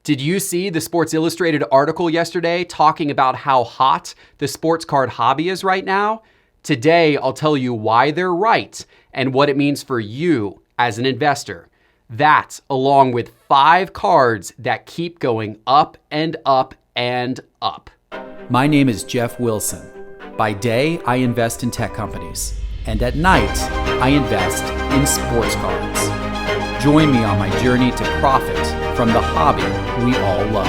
Did you see the Sports Illustrated article yesterday talking about how hot the sports card hobby is right now? Today, I'll tell you why they're right and what it means for you as an investor. That, along with 5 cards that keep going up and up and up. My name is Jeff Wilson. By day, I invest in tech companies. And at night, I invest in sports cards. Join me on my journey to profit from the hobby we all love.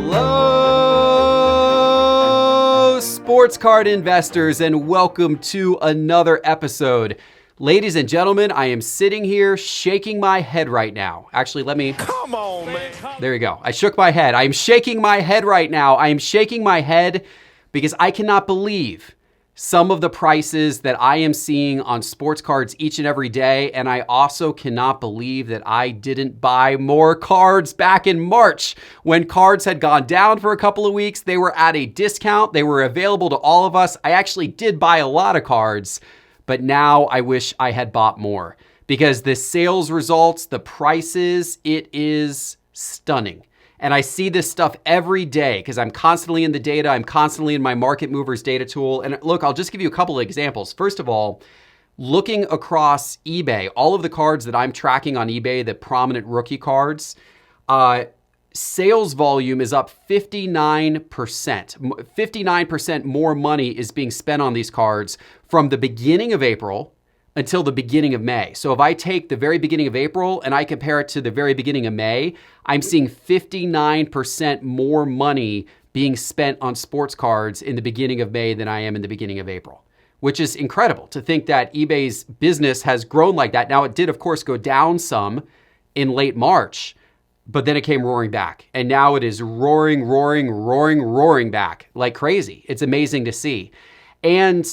Hello, sports card investors, and welcome to another episode. Ladies and gentlemen, I am sitting here shaking my head right now. Actually, Come on, man. There you go. I shook my head. I am shaking my head right now. I am shaking my head because I cannot believe some of the prices that I am seeing on sports cards each and every day. And I also cannot believe that I didn't buy more cards back in March when cards had gone down for a couple of weeks. They were at a discount. They were available to all of us. I actually did buy a lot of cards, but now I wish I had bought more because the sales results, the prices, it is stunning. And I see this stuff every day because I'm constantly in the data. I'm constantly in my Market Movers data tool. And look, I'll just give you a couple of examples. First of all, looking across eBay, all of the cards that I'm tracking on eBay, the prominent rookie cards, sales volume is up 59%. 59% more money is being spent on these cards from the beginning of April until the beginning of May. So if I take the very beginning of April and I compare it to the very beginning of May, I'm seeing 59% more money being spent on sports cards in the beginning of May than I am in the beginning of April, which is incredible to think that eBay's business has grown like that. Now, it did, of course, go down some in late March, but then it came roaring back. And now it is roaring back like crazy. It's amazing to see. And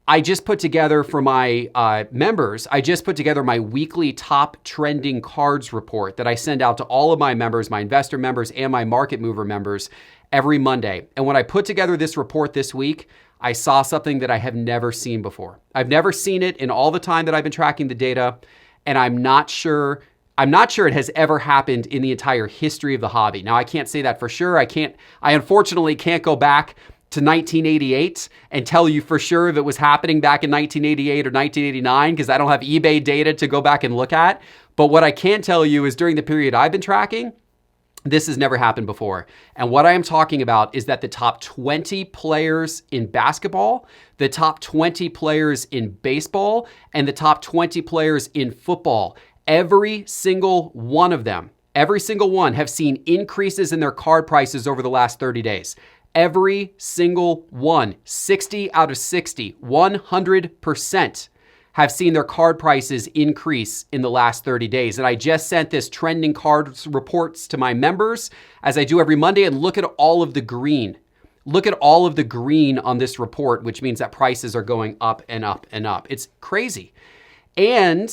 I just put together for my members, my weekly top trending cards report that I send out to all of my members, my investor members and my Market Mover members every Monday. And when I put together this report this week, I saw something that I have never seen before. I've never seen it in all the time that I've been tracking the data, and I'm not sure it has ever happened in the entire history of the hobby. Now, I can't say that for sure. I unfortunately can't go back to 1988 and tell you for sure if it was happening back in 1988 or 1989 because I don't have eBay data to go back and look at. But what I can tell you is during the period I've been tracking, this has never happened before. And what I am talking about is that the top 20 players in basketball, the top 20 players in baseball, and the top 20 players in football, every single one of them, every single one have seen increases in their card prices over the last 30 days. Every single one, 60 out of 60, 100% have seen their card prices increase in the last 30 days. And I just sent this trending cards reports to my members as I do every Monday, and look at all of the green. Look at all of the green on this report, which means that prices are going up and up and up. It's crazy. And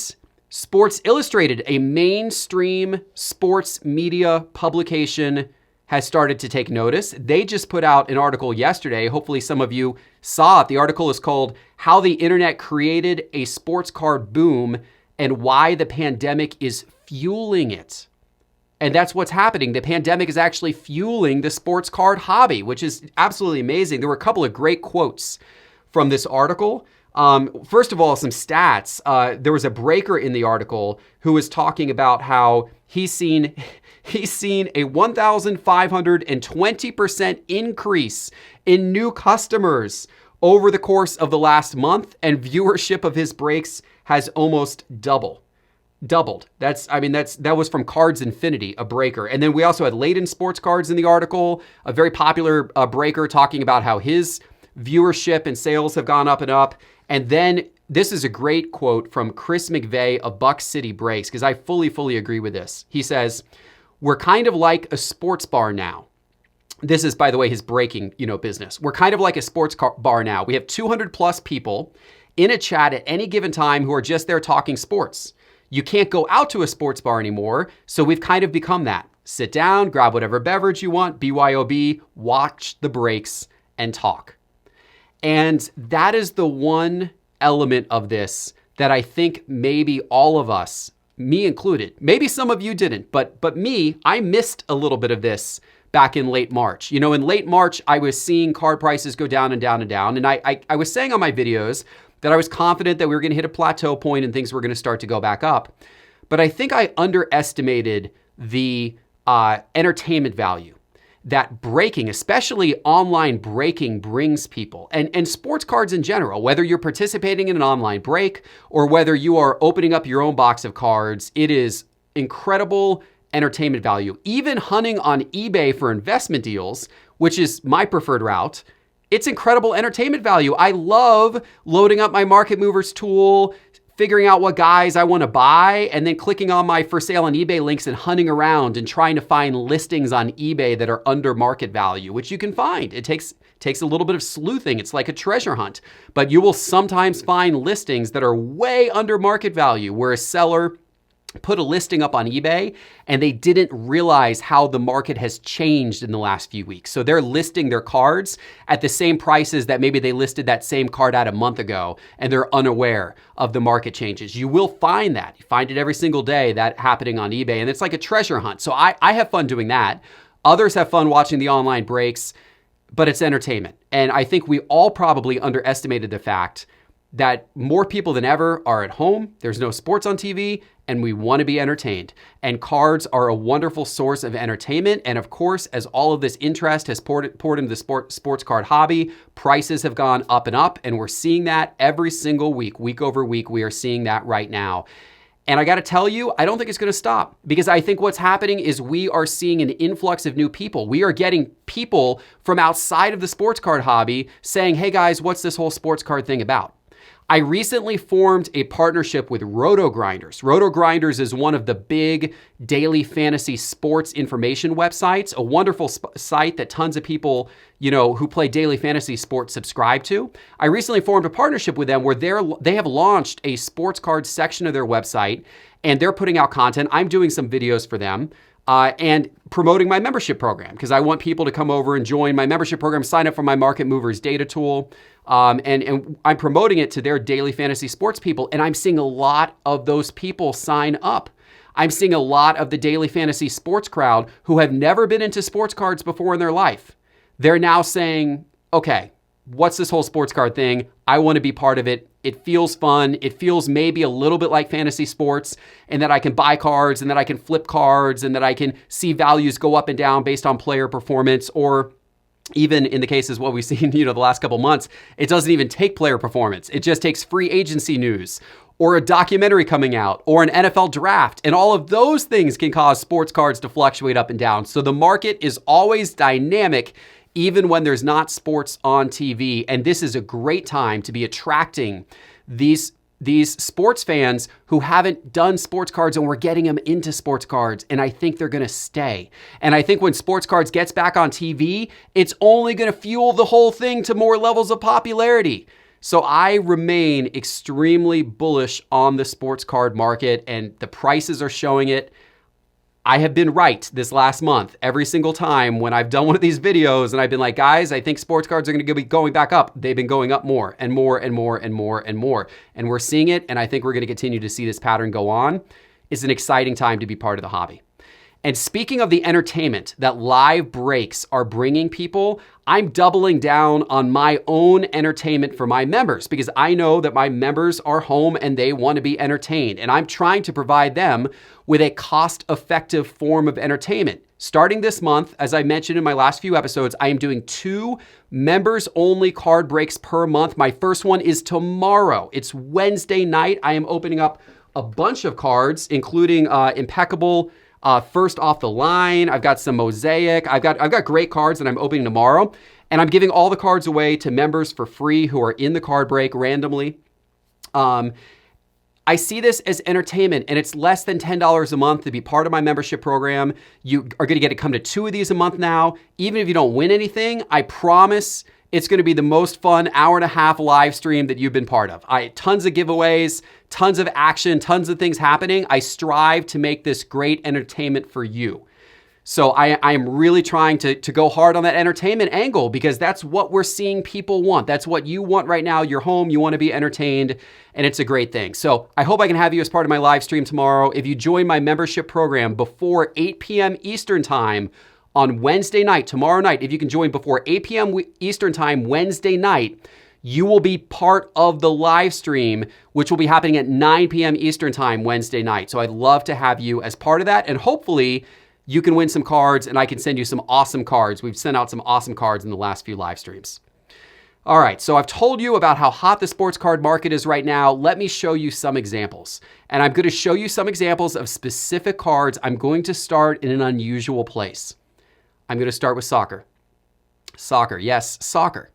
Sports Illustrated, a mainstream sports media publication, has started to take notice. They just put out an article yesterday. Hopefully some of you saw it. The article is called How the Internet Created a Sports Card Boom and Why the Pandemic is Fueling It. And that's what's happening. The pandemic is actually fueling the sports card hobby, which is absolutely amazing. There were a couple of great quotes from this article. First of all, some stats. There was a breaker in the article who was talking about how he's seen a 1,520% increase in new customers over the course of the last month, and viewership of his breaks has almost doubled. That was from Cards Infinity, a breaker. And then we also had Layden Sports Cards in the article, a very popular breaker talking about how his viewership and sales have gone up and up. And then this is a great quote from Chris McVeigh of Buck City Breaks, because I fully agree with this. He says, "We're kind of like a sports bar now." This is, by the way, his breaking, business. "We're kind of like a sports bar now. We have 200 plus people in a chat at any given time who are just there talking sports. You can't go out to a sports bar anymore, so we've kind of become that. Sit down, grab whatever beverage you want, BYOB, watch the breaks, and talk." And that is the one element of this that I think maybe all of us, me included, maybe some of you didn't, but me, I missed a little bit of this back in late March. You know, in late March, I was seeing card prices go down and down and down. And I was saying on my videos that I was confident that we were going to hit a plateau point and things were going to start to go back up. But I think I underestimated the entertainment value that breaking, especially online breaking, brings people, and sports cards in general. Whether you're participating in an online break or whether you are opening up your own box of cards, it is incredible entertainment value. Even hunting on eBay for investment deals, which is my preferred route, it's incredible entertainment value. I love loading up my Market Movers tool, figuring out what guys I want to buy, and then clicking on my for sale on eBay links and hunting around and trying to find listings on eBay that are under market value, which you can find. It takes a little bit of sleuthing. It's like a treasure hunt, but you will sometimes find listings that are way under market value where a seller put a listing up on eBay and they didn't realize how the market has changed in the last few weeks. So they're listing their cards at the same prices that maybe they listed that same card at a month ago, and they're unaware of the market changes. You will find that. You find it every single day, that happening on eBay, and it's like a treasure hunt. So I have fun doing that. Others have fun watching the online breaks, but it's entertainment. And I think we all probably underestimated the fact that more people than ever are at home, there's no sports on TV, and we want to be entertained. And cards are a wonderful source of entertainment. And of course, as all of this interest has poured into the sports card hobby, prices have gone up and up, and we're seeing that every single week over week. We are seeing that right now. And I got to tell you, I don't think it's going to stop, because I think what's happening is we are seeing an influx of new people. We are getting people from outside of the sports card hobby saying, hey guys, what's this whole sports card thing about? I recently formed a partnership with Roto-Grinders. Roto-Grinders is one of the big daily fantasy sports information websites, a wonderful site that tons of people, who play daily fantasy sports subscribe to. I recently formed a partnership with them where they have launched a sports card section of their website, and they're putting out content. I'm doing some videos for them. And promoting my membership program, because I want people to come over and join my membership program, sign up for my Market Movers data tool. And I'm promoting it to their daily fantasy sports people. And I'm seeing a lot of those people sign up. I'm seeing a lot of the daily fantasy sports crowd who have never been into sports cards before in their life. They're now saying, okay, what's this whole sports card thing? I want to be part of it. It feels fun. It feels maybe a little bit like fantasy sports, and that I can buy cards and that I can flip cards and that I can see values go up and down based on player performance, or even in the cases what we've seen, the last couple months, it doesn't even take player performance. It just takes free agency news or a documentary coming out or an NFL draft. And all of those things can cause sports cards to fluctuate up and down. So the market is always dynamic, even when there's not sports on TV. And this is a great time to be attracting these sports fans who haven't done sports cards, and we're getting them into sports cards. And I think they're going to stay. And I think when sports cards gets back on TV, it's only going to fuel the whole thing to more levels of popularity. So I remain extremely bullish on the sports card market, and the prices are showing it. I have been right this last month every single time when I've done one of these videos and I've been like, guys, I think sports cards are going to be going back up. They've been going up more and more and more and more and more. And we're seeing it, and I think we're going to continue to see this pattern go on. It's an exciting time to be part of the hobby. And speaking of the entertainment that live breaks are bringing people, I'm doubling down on my own entertainment for my members, because I know that my members are home and they want to be entertained. And I'm trying to provide them with a cost-effective form of entertainment. Starting this month, as I mentioned in my last few episodes, I am doing 2 members-only card breaks per month. My first one is tomorrow. It's Wednesday night. I am opening up a bunch of cards, including impeccable first off the line. I've got some mosaic. I've got great cards that I'm opening tomorrow, and I'm giving all the cards away to members for free who are in the card break randomly. I see this as entertainment, and it's less than $10 a month to be part of my membership program. You are going to get to come to 2 of these a month now. Even if you don't win anything, I promise it's going to be the most fun hour-and-a-half live stream that you've been part of. Tons of giveaways, tons of action, tons of things happening. I strive to make this great entertainment for you. So I am really trying to go hard on that entertainment angle because that's what we're seeing people want. That's what you want right now. You're home, you want to be entertained, and it's a great thing. So I hope I can have you as part of my live stream tomorrow. If you join my membership program before 8 p.m. Eastern time on Wednesday night, tomorrow night, if you can join before 8 p.m. Eastern time Wednesday night, you will be part of the live stream, which will be happening at 9 p.m. Eastern time Wednesday night. So I'd love to have you as part of that, and hopefully you can win some cards and I can send you some awesome cards. We've sent out some awesome cards in the last few live streams. All right, so I've told you about how hot the sports card market is right now. Let me show you some examples. And I'm going to show you some examples of specific cards. I'm going to start in an unusual place. I'm going to start with soccer. Soccer, yes, soccer.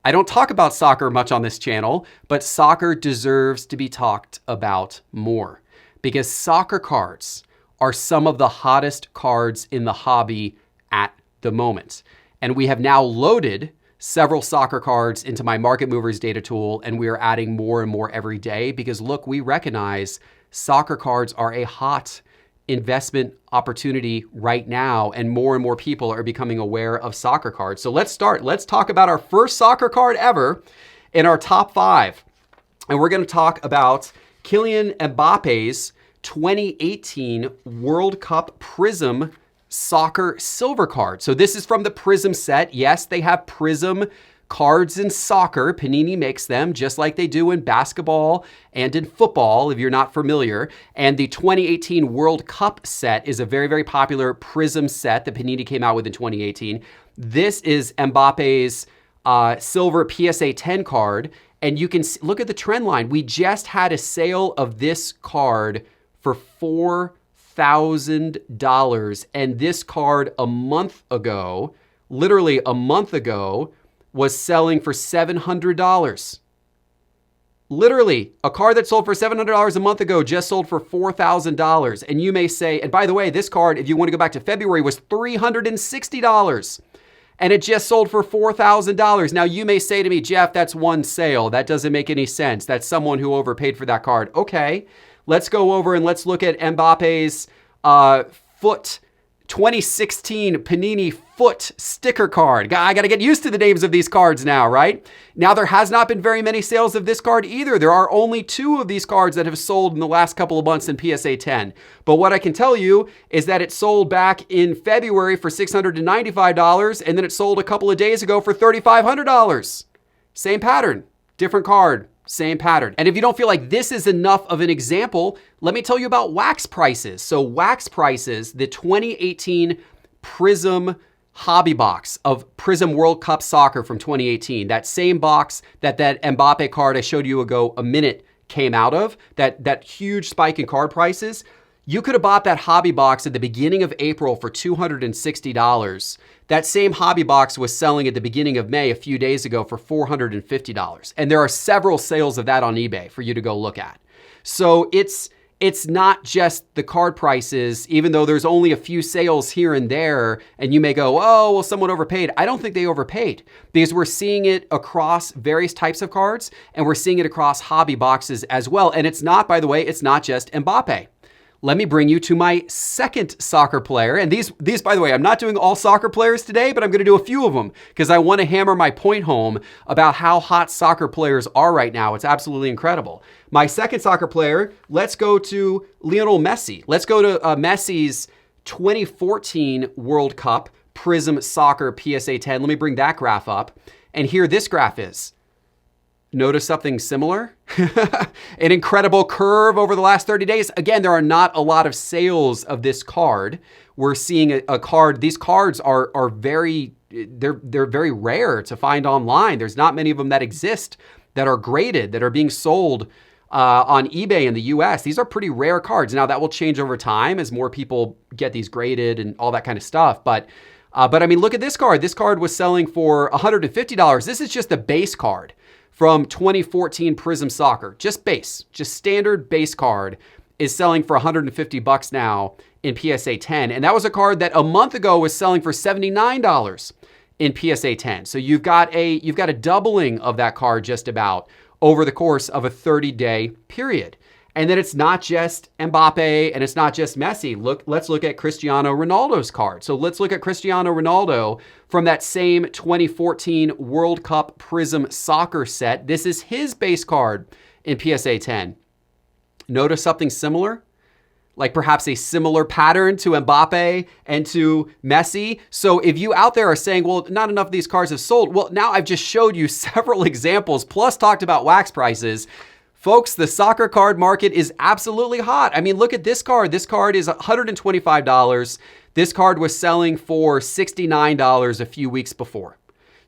I don't talk about soccer much on this channel, but soccer deserves to be talked about more because soccer cards are some of the hottest cards in the hobby at the moment. And we have now loaded several soccer cards into my Market Movers data tool, and we are adding more and more every day because look, we recognize soccer cards are a hot investment opportunity right now, and more people are becoming aware of soccer cards. So let's start. Let's talk about our first soccer card ever in our top 5. And we're going to talk about Kylian Mbappe's 2018 World Cup Prism Soccer Silver card. So this is from the Prism set. Yes, they have Prism cards in soccer. Panini makes them just like they do in basketball and in football, if you're not familiar. And the 2018 World Cup set is a very popular Prism set that Panini came out with in 2018. This is Mbappe's silver PSA 10 card. And you can look at the trend line. We just had a sale of this card for $4,000. And this card a month ago, literally a month ago, was selling for $700. Literally, a card that sold for $700 a month ago just sold for $4,000. And you may say, and by the way, this card, if you want to go back to February, was $360. And it just sold for $4,000. Now you may say to me, Jeff, that's one sale. That doesn't make any sense. That's someone who overpaid for that card. Okay. Let's go over and let's look at Mbappe's foot 2016 Panini foot sticker card. I got to get used to the names of these cards now, right? Now, there has not been very many sales of this card either. There are only 2 of these cards that have sold in the last couple of months in PSA 10. But what I can tell you is that it sold back in February for $695, and then it sold a couple of days ago for $3,500. Same pattern, different card. Same pattern. And if you don't feel like this is enough of an example, let me tell you about wax prices. So wax prices, the 2018 Prism hobby box of Prism World Cup Soccer from 2018, that same box that Mbappe card I showed you ago a minute came out of, that huge spike in card prices, you could have bought that hobby box at the beginning of April for $260. That same hobby box was selling at the beginning of May a few days ago for $450. And there are several sales of that on eBay for you to go look at. So it's not just the card prices, even though there's only a few sales here and there, and you may go, oh, well, someone overpaid. I don't think they overpaid because we're seeing it across various types of cards, and we're seeing it across hobby boxes as well. And it's not, by the way, it's not just Mbappe. Let me bring you to my second soccer player. And these, by the way, I'm not doing all soccer players today, but I'm going to do a few of them because I want to hammer my point home about how hot soccer players are right now. It's absolutely incredible. My second soccer player, let's go to Lionel Messi. Let's go to Messi's 2014 World Cup Prism Soccer PSA 10. Let me bring that graph up. And here this graph is. Notice something similar? An incredible curve over the last 30 days. Again, there are not a lot of sales of this card. We're seeing a card. These cards are very, they're very rare to find online. There's not many of them that exist that are graded, that are being sold on eBay in the US. These are pretty rare cards. Now that will change over time as more people get these graded and all that kind of stuff. But I mean, look at this card. This card was selling for $150. This is just a base card from 2014 Prism Soccer. Just standard base card is selling for $150 now in PSA 10. And that was a card that a month ago was selling for $79 in PSA 10. So you've got a doubling of that card just about over the course of a 30-day period. And then it's not just Mbappe and it's not just Messi. Let's look at Cristiano Ronaldo's card. So let's look at Cristiano Ronaldo from that same 2014 World Cup Prism soccer set. This is his base card in PSA 10. Notice something similar? Like perhaps a similar pattern to Mbappe and to Messi. So if you out there are saying, well, not enough of these cards have sold. Well, now I've just showed you several examples, plus talked about wax prices. Folks, the soccer card market is absolutely hot. I mean, look at this card. This card is $125. This card was selling for $69 a few weeks before.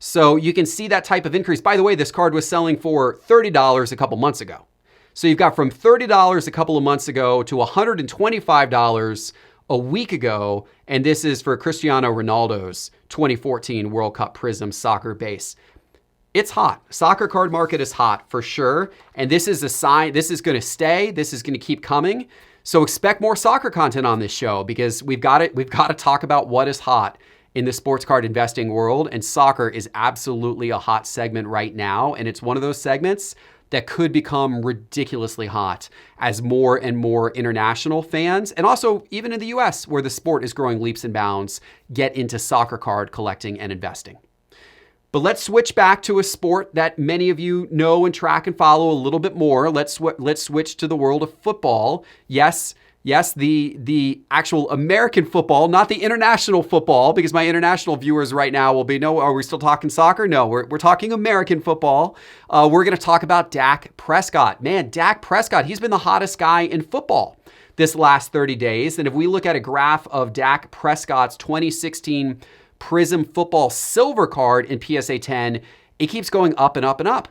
So you can see that type of increase. By the way, this card was selling for $30 a couple months ago. So you've got from $30 a couple of months ago to $125 a week ago. And this is for Cristiano Ronaldo's 2014 World Cup Prism soccer base. It's hot. Soccer card market is hot for sure. And this is a sign, this is going to stay. This is going to keep coming. So expect more soccer content on this show because we've got to talk about what is hot in the sports card investing world. And soccer is absolutely a hot segment right now. And it's one of those segments that could become ridiculously hot as more and more international fans, and also even in the US where the sport is growing leaps and bounds, get into soccer card collecting and investing. But let's switch back to a sport that many of you know and track and follow a little bit more. Let's switch to the world of football. Yes, the actual American football, not the international football, because my international viewers right now will be, no, are we still talking soccer? No, we're talking American football. We're going to talk about Dak Prescott. Man, Dak Prescott, he's been the hottest guy in football this last 30 days. And if we look at a graph of Dak Prescott's 2016 Prism Football Silver card in PSA 10, it keeps going up and up and up.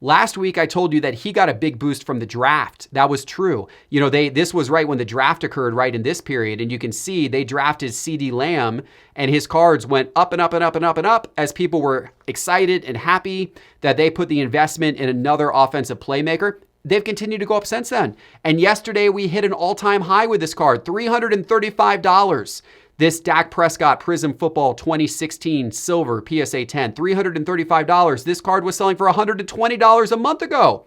Last week, I told you that he got a big boost from the draft. That was true. You know, this was right when the draft occurred, right in this period. And you can see they drafted CeeDee Lamb and his cards went up and up and up and up and up as people were excited and happy that they put the investment in another offensive playmaker. They've continued to go up since then. And yesterday, we hit an all-time high with this card, $335. This Dak Prescott Prism Football 2016 Silver PSA 10, $335. This card was selling for $120 a month ago.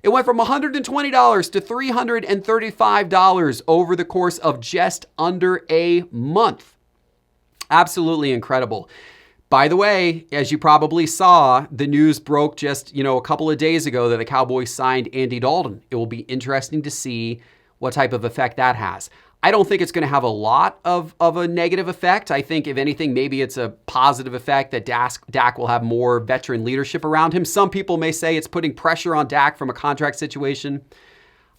It went from $120 to $335 over the course of just under a month. Absolutely incredible. By the way, as you probably saw, the news broke just, a couple of days ago that the Cowboys signed Andy Dalton. It will be interesting to see what type of effect that has. I don't think it's going to have a lot of a negative effect. I think, if anything, maybe it's a positive effect that Dak will have more veteran leadership around him. Some people may say it's putting pressure on Dak from a contract situation.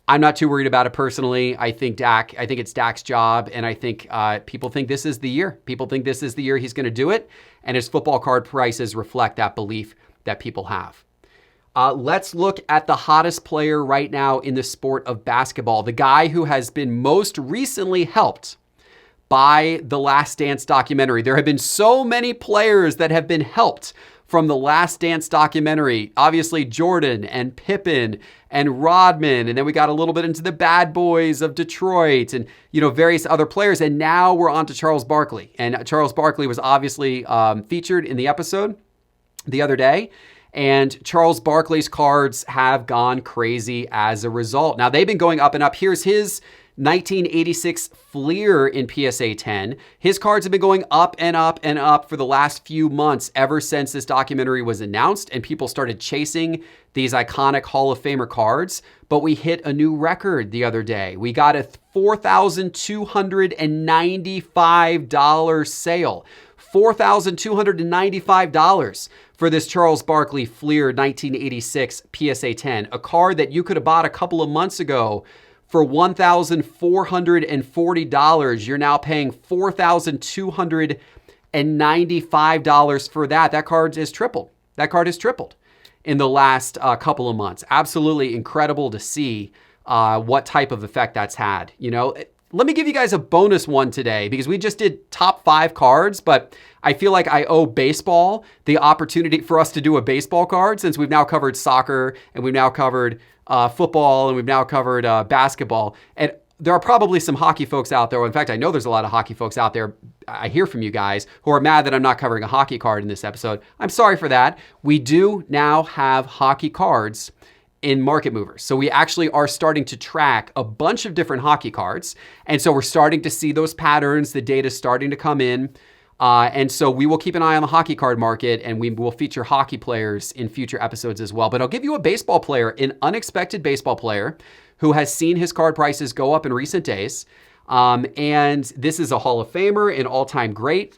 I'm not too worried about it personally. I think it's Dak's job, and I think people think this is the year. People think this is the year he's going to do it, and his football card prices reflect that belief that people have. Let's look at the hottest player right now in the sport of basketball, the guy who has been most recently helped by the Last Dance documentary. There have been so many players that have been helped from the Last Dance documentary. Obviously, Jordan and Pippen and Rodman, and then we got a little bit into the bad boys of Detroit and, various other players. And now we're on to Charles Barkley. And Charles Barkley was obviously featured in the episode the other day. And Charles Barkley's cards have gone crazy as a result. Now, they've been going up and up. Here's his 1986 Fleer in PSA 10. His cards have been going up and up and up for the last few months, ever since this documentary was announced and people started chasing these iconic Hall of Famer cards. But we hit a new record the other day. We got a $4,295 sale. $4,295 for this Charles Barkley Fleer 1986 PSA 10, a card that you could have bought a couple of months ago for $1,440. You're now paying $4,295 for that. That card has tripled. In the last couple of months. Absolutely incredible to see what type of effect that's had. Let me give you guys a bonus one today because we just did top 5 cards, but I feel like I owe baseball the opportunity for us to do a baseball card since we've now covered soccer and we've now covered football and we've now covered basketball. And there are probably some hockey folks out there. In fact, I know there's a lot of hockey folks out there. I hear from you guys who are mad that I'm not covering a hockey card in this episode. I'm sorry for that. We do now have hockey cards in Market Movers. So we actually are starting to track a bunch of different hockey cards. And so we're starting to see those patterns. The data's starting to come in. And so we will keep an eye on the hockey card market, and we will feature hockey players in future episodes as well. But I'll give you a baseball player, an unexpected baseball player who has seen his card prices go up in recent days. And this is a Hall of Famer, an all-time great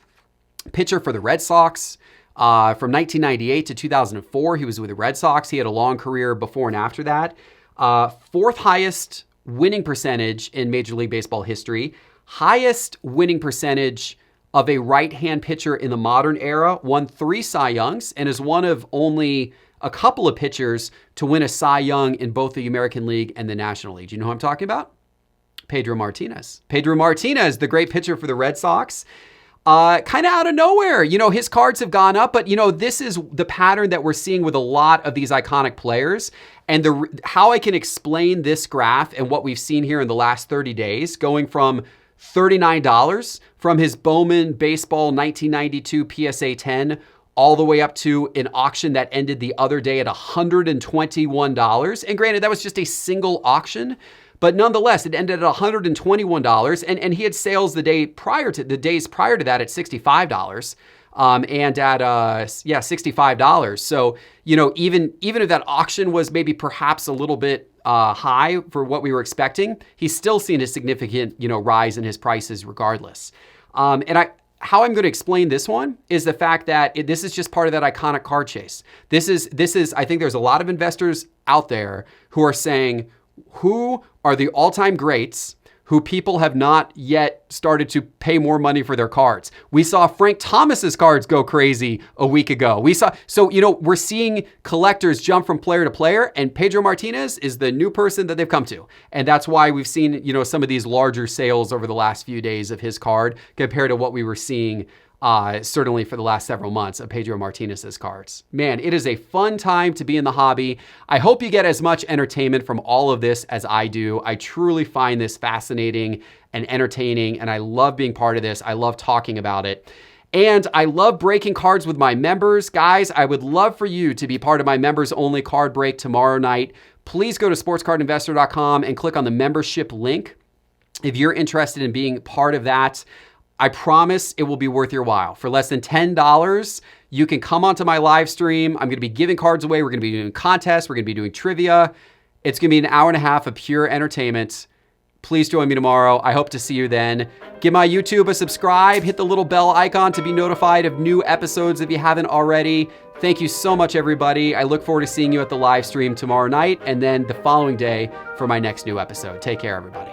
pitcher for the Red Sox. From 1998 to 2004, he was with the Red Sox. He had a long career before and after that. Fourth highest winning percentage in Major League Baseball history. Highest winning percentage of a right-hand pitcher in the modern era. Won 3 Cy Youngs and is one of only a couple of pitchers to win a Cy Young in both the American League and the National League. Do you know who I'm talking about? Pedro Martinez. Pedro Martinez, the great pitcher for the Red Sox. Kind of out of nowhere, his cards have gone up, but this is the pattern that we're seeing with a lot of these iconic players. And how I can explain this graph and what we've seen here in the last 30 days, going from $39 from his Bowman Baseball 1992 PSA 10 all the way up to an auction that ended the other day at $121. And granted, that was just a single auction. But nonetheless, it ended at $121, and he had sales the days prior to that at $65, and at $65. So even if that auction was maybe perhaps a little bit high for what we were expecting, he's still seen a significant rise in his prices regardless. How I'm going to explain this one is the fact that this is just part of that iconic card chase. This is I think there's a lot of investors out there who are saying, who are the all-time greats who people have not yet started to pay more money for their cards? We saw Frank Thomas's cards go crazy a week ago. We're seeing collectors jump from player to player, and Pedro Martinez is the new person that they've come to. And that's why we've seen, some of these larger sales over the last few days of his card compared to what we were seeing certainly for the last several months of Pedro Martinez's cards. Man, it is a fun time to be in the hobby. I hope you get as much entertainment from all of this as I do. I truly find this fascinating and entertaining, and I love being part of this. I love talking about it. And I love breaking cards with my members. Guys, I would love for you to be part of my members only card break tomorrow night. Please go to sportscardinvestor.com and click on the membership link if you're interested in being part of that. I promise it will be worth your while. For less than $10, you can come onto my live stream. I'm going to be giving cards away. We're going to be doing contests. We're going to be doing trivia. It's going to be an hour and a half of pure entertainment. Please join me tomorrow. I hope to see you then. Give my YouTube a subscribe. Hit the little bell icon to be notified of new episodes if you haven't already. Thank you so much, everybody. I look forward to seeing you at the live stream tomorrow night and then the following day for my next new episode. Take care, everybody.